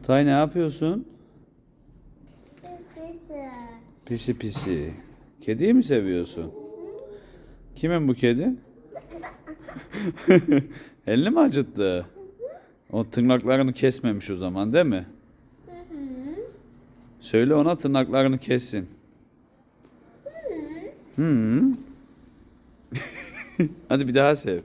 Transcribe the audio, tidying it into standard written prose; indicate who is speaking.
Speaker 1: Tay ne yapıyorsun?
Speaker 2: Pisi.
Speaker 1: Pisi pisi. Kediyi mi seviyorsun? Kimin bu kedi? Elini mi acıttı? O tırnaklarını kesmemiş o zaman değil mi? Söyle ona tırnaklarını kessin. Hı. Hadi bir daha sev.